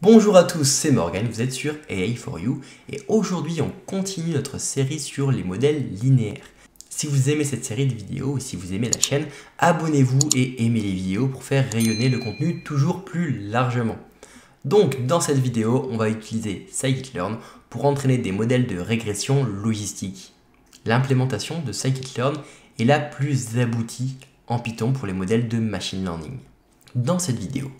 Bonjour à tous, c'est Morgan, vous êtes sur AI4U et aujourd'hui on continue notre série sur les modèles linéaires. Si vous aimez cette série de vidéos ou si vous aimez la chaîne, abonnez-vous et aimez les vidéos pour faire rayonner le contenu toujours plus largement. Donc dans cette vidéo, on va utiliser scikit-learn pour entraîner des modèles de régression logistique. L'implémentation de scikit-learn est la plus aboutie en Python pour les modèles de machine learning. Dans cette vidéo,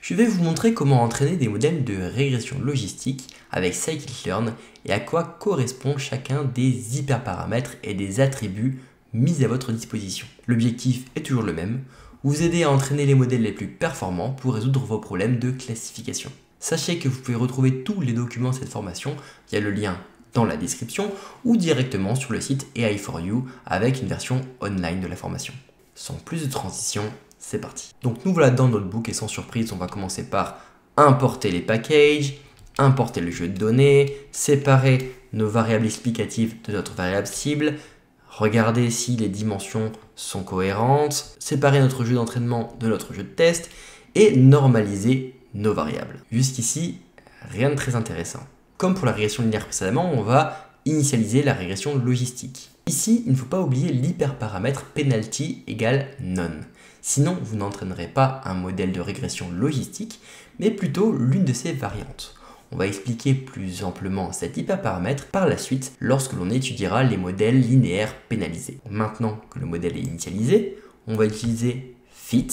je vais vous montrer comment entraîner des modèles de régression logistique avec scikit-learn et à quoi correspond chacun des hyperparamètres et des attributs mis à votre disposition. L'objectif est toujours le même, vous aider à entraîner les modèles les plus performants pour résoudre vos problèmes de classification. Sachez que vous pouvez retrouver tous les documents de cette formation via le lien dans la description ou directement sur le site AI4U avec une version online de la formation. Sans plus de transition, c'est parti. Donc nous voilà dans Notebook et sans surprise, on va commencer par importer les packages, importer le jeu de données, séparer nos variables explicatives de notre variable cible, regarder si les dimensions sont cohérentes, séparer notre jeu d'entraînement de notre jeu de test et normaliser nos variables. Jusqu'ici, rien de très intéressant. Comme pour la régression linéaire précédemment, on va initialiser la régression logistique. Ici, il ne faut pas oublier l'hyperparamètre penalty égale none. Sinon, vous n'entraînerez pas un modèle de régression logistique, mais plutôt l'une de ses variantes. On va expliquer plus amplement cet hyperparamètre par la suite lorsque l'on étudiera les modèles linéaires pénalisés. Maintenant que le modèle est initialisé, on va utiliser fit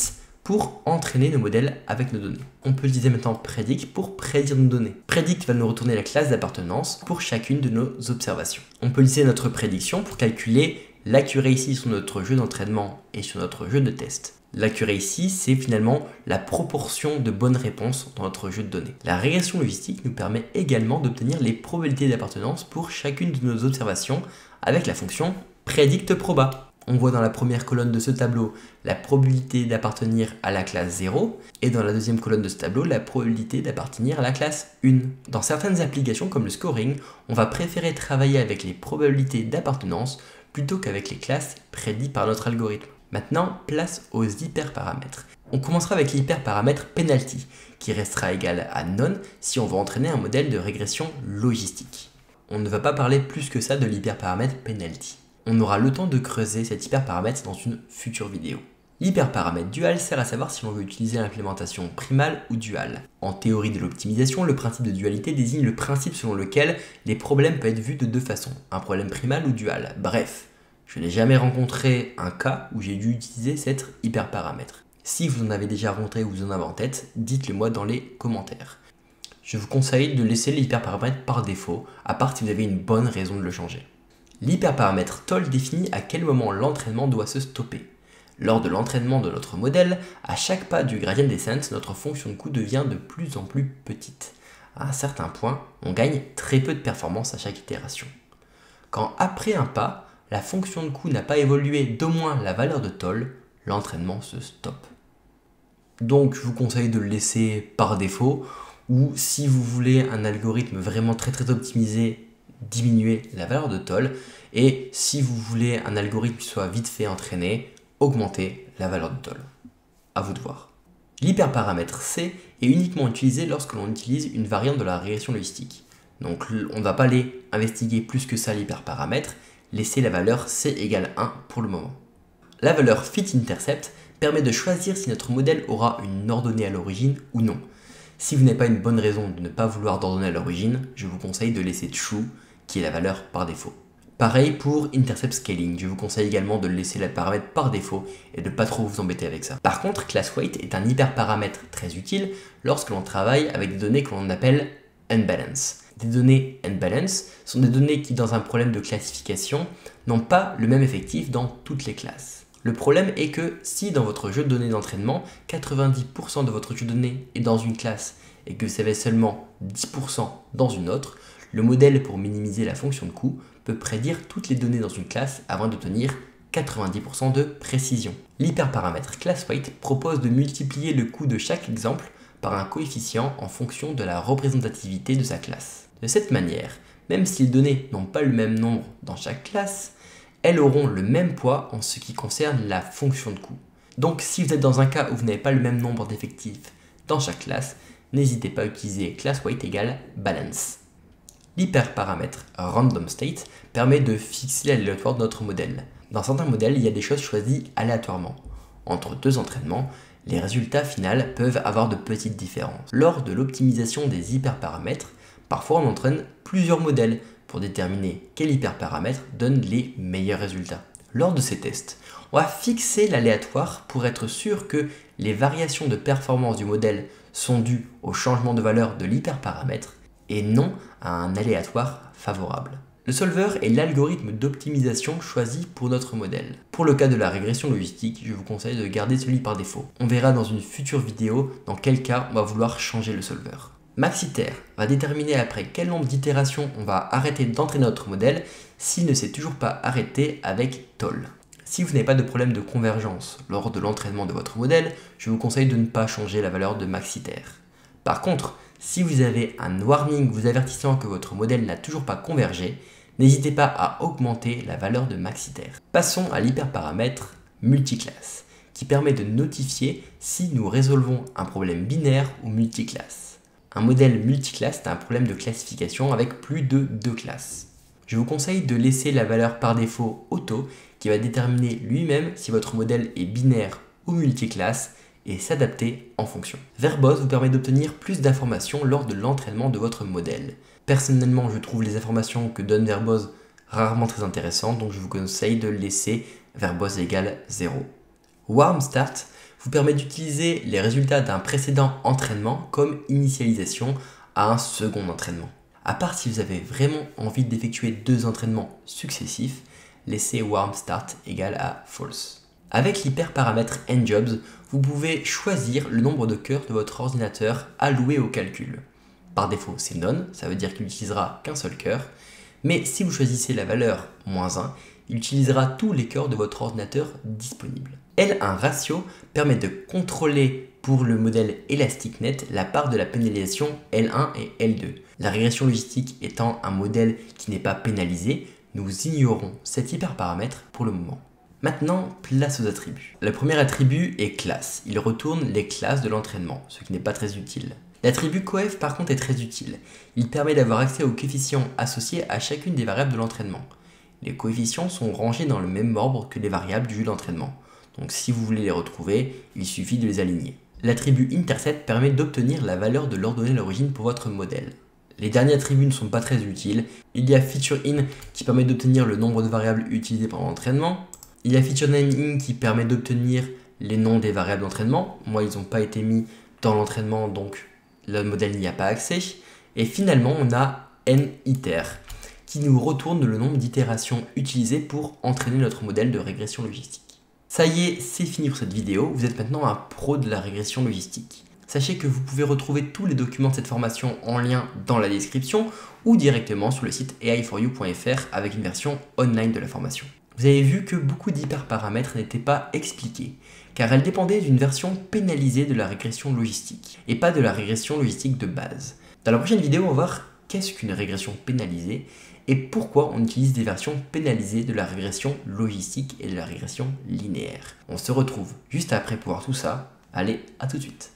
pour entraîner nos modèles avec nos données. On peut utiliser maintenant predict pour prédire nos données. Predict va nous retourner la classe d'appartenance pour chacune de nos observations. On peut utiliser notre prédiction pour calculer l'accuracy sur notre jeu d'entraînement et sur notre jeu de test. L'accuracy, c'est finalement la proportion de bonnes réponses dans notre jeu de données. La régression logistique nous permet également d'obtenir les probabilités d'appartenance pour chacune de nos observations avec la fonction predictProba. On voit dans la première colonne de ce tableau la probabilité d'appartenir à la classe 0 et dans la deuxième colonne de ce tableau la probabilité d'appartenir à la classe 1. Dans certaines applications comme le scoring, on va préférer travailler avec les probabilités d'appartenance plutôt qu'avec les classes prédites par notre algorithme. Maintenant, place aux hyperparamètres. On commencera avec l'hyperparamètre penalty, qui restera égal à none si on veut entraîner un modèle de régression logistique. On ne va pas parler plus que ça de l'hyperparamètre penalty. On aura le temps de creuser cet hyperparamètre dans une future vidéo. L'hyperparamètre dual sert à savoir si l'on veut utiliser l'implémentation primale ou duale. En théorie de l'optimisation, le principe de dualité désigne le principe selon lequel les problèmes peuvent être vus de deux façons, un problème primal ou dual. Bref, je n'ai jamais rencontré un cas où j'ai dû utiliser cet hyperparamètre. Si vous en avez déjà rencontré ou vous en avez en tête, dites-le moi dans les commentaires. Je vous conseille de laisser l'hyperparamètre par défaut, à part si vous avez une bonne raison de le changer. L'hyperparamètre toll définit à quel moment l'entraînement doit se stopper. Lors de l'entraînement de notre modèle, à chaque pas du gradient descent, notre fonction de coût devient de plus en plus petite. À un certain point, on gagne très peu de performance à chaque itération. Quand après un pas, la fonction de coût n'a pas évolué d'au moins la valeur de toll, l'entraînement se stoppe. Donc je vous conseille de le laisser par défaut, ou si vous voulez un algorithme vraiment très optimisé, diminuer la valeur de toll, et si vous voulez un algorithme qui soit vite fait entraîné, augmenter la valeur de toll. À vous de voir. L'hyperparamètre C est uniquement utilisé lorsque l'on utilise une variante de la régression logistique. Donc on ne va pas aller investiguer plus que ça l'hyperparamètre, laissez la valeur C égale 1 pour le moment. La valeur fitIntercept permet de choisir si notre modèle aura une ordonnée à l'origine ou non. Si vous n'avez pas une bonne raison de ne pas vouloir d'ordonnée à l'origine, je vous conseille de laisser true, qui est la valeur par défaut. Pareil pour intercept scaling, je vous conseille également de laisser le paramètre par défaut et de ne pas trop vous embêter avec ça. Par contre, classWeight est un hyperparamètre très utile lorsque l'on travaille avec des données que l'on appelle unbalance. Des données unbalance sont des données qui, dans un problème de classification, n'ont pas le même effectif dans toutes les classes. Le problème est que si dans votre jeu de données d'entraînement, 90% de votre jeu de données est dans une classe et que vous avez seulement 10% dans une autre, le modèle pour minimiser la fonction de coût peut prédire toutes les données dans une classe avant d'obtenir 90% de précision. L'hyperparamètre classWeight propose de multiplier le coût de chaque exemple par un coefficient en fonction de la représentativité de sa classe. De cette manière, même si les données n'ont pas le même nombre dans chaque classe, elles auront le même poids en ce qui concerne la fonction de coût. Donc si vous êtes dans un cas où vous n'avez pas le même nombre d'effectifs dans chaque classe, n'hésitez pas à utiliser classWeight égale balance. L'hyperparamètre randomState permet de fixer l'aléatoire de notre modèle. Dans certains modèles, il y a des choses choisies aléatoirement. Entre deux entraînements, les résultats finaux peuvent avoir de petites différences. Lors de l'optimisation des hyperparamètres, parfois on entraîne plusieurs modèles pour déterminer quel hyperparamètre donne les meilleurs résultats. Lors de ces tests, on va fixer l'aléatoire pour être sûr que les variations de performance du modèle sont dues au changement de valeur de l'hyperparamètre et non à un aléatoire favorable. Le solver est l'algorithme d'optimisation choisi pour notre modèle. Pour le cas de la régression logistique, je vous conseille de garder celui par défaut. On verra dans une future vidéo dans quel cas on va vouloir changer le solver. Maxiter va déterminer après quel nombre d'itérations on va arrêter d'entraîner notre modèle s'il ne s'est toujours pas arrêté avec toll. Si vous n'avez pas de problème de convergence lors de l'entraînement de votre modèle, je vous conseille de ne pas changer la valeur de Maxiter. Par contre, si vous avez un warning vous avertissant que votre modèle n'a toujours pas convergé, n'hésitez pas à augmenter la valeur de Maxiter. Passons à l'hyperparamètre multiclasse, qui permet de notifier si nous résolvons un problème binaire ou multiclasse. Un modèle multiclasse est un problème de classification avec plus de 2 classes. Je vous conseille de laisser la valeur par défaut auto, qui va déterminer lui-même si votre modèle est binaire ou multiclasse, et s'adapter en fonction. Verbose vous permet d'obtenir plus d'informations lors de l'entraînement de votre modèle. Personnellement, je trouve les informations que donne Verbose rarement très intéressantes, donc je vous conseille de laisser Verbose égale 0. WarmStart vous permet d'utiliser les résultats d'un précédent entraînement comme initialisation à un second entraînement. À part si vous avez vraiment envie d'effectuer 2 entraînements successifs, laissez WarmStart égale à false. Avec l'hyperparamètre nJobs, vous pouvez choisir le nombre de cœurs de votre ordinateur alloué au calcul. Par défaut, c'est none, ça veut dire qu'il n'utilisera qu'un seul cœur, mais si vous choisissez la valeur -1, il utilisera tous les cœurs de votre ordinateur disponibles. L1 ratio permet de contrôler pour le modèle ElasticNet la part de la pénalisation L1 et L2. La régression logistique étant un modèle qui n'est pas pénalisé, nous ignorons cet hyperparamètre pour le moment. Maintenant, place aux attributs. Le premier attribut est classe. Il retourne les classes de l'entraînement, ce qui n'est pas très utile. L'attribut coef par contre est très utile. Il permet d'avoir accès aux coefficients associés à chacune des variables de l'entraînement. Les coefficients sont rangés dans le même ordre que les variables du jeu d'entraînement. Donc si vous voulez les retrouver, il suffit de les aligner. L'attribut intercept permet d'obtenir la valeur de l'ordonnée d'origine pour votre modèle. Les derniers attributs ne sont pas très utiles. Il y a featureIn qui permet d'obtenir le nombre de variables utilisées pendant l'entraînement. Il y a featureNameIn qui permet d'obtenir les noms des variables d'entraînement. Moi, ils n'ont pas été mis dans l'entraînement, donc le modèle n'y a pas accès. Et finalement, on a niter qui nous retourne le nombre d'itérations utilisées pour entraîner notre modèle de régression logistique. Ça y est, c'est fini pour cette vidéo. Vous êtes maintenant un pro de la régression logistique. Sachez que vous pouvez retrouver tous les documents de cette formation en lien dans la description ou directement sur le site ai4u.fr avec une version online de la formation. Vous avez vu que beaucoup d'hyperparamètres n'étaient pas expliqués, car elles dépendaient d'une version pénalisée de la régression logistique, et pas de la régression logistique de base. Dans la prochaine vidéo, on va voir qu'est-ce qu'une régression pénalisée, et pourquoi on utilise des versions pénalisées de la régression logistique et de la régression linéaire. On se retrouve juste après pour voir tout ça. Allez, à tout de suite.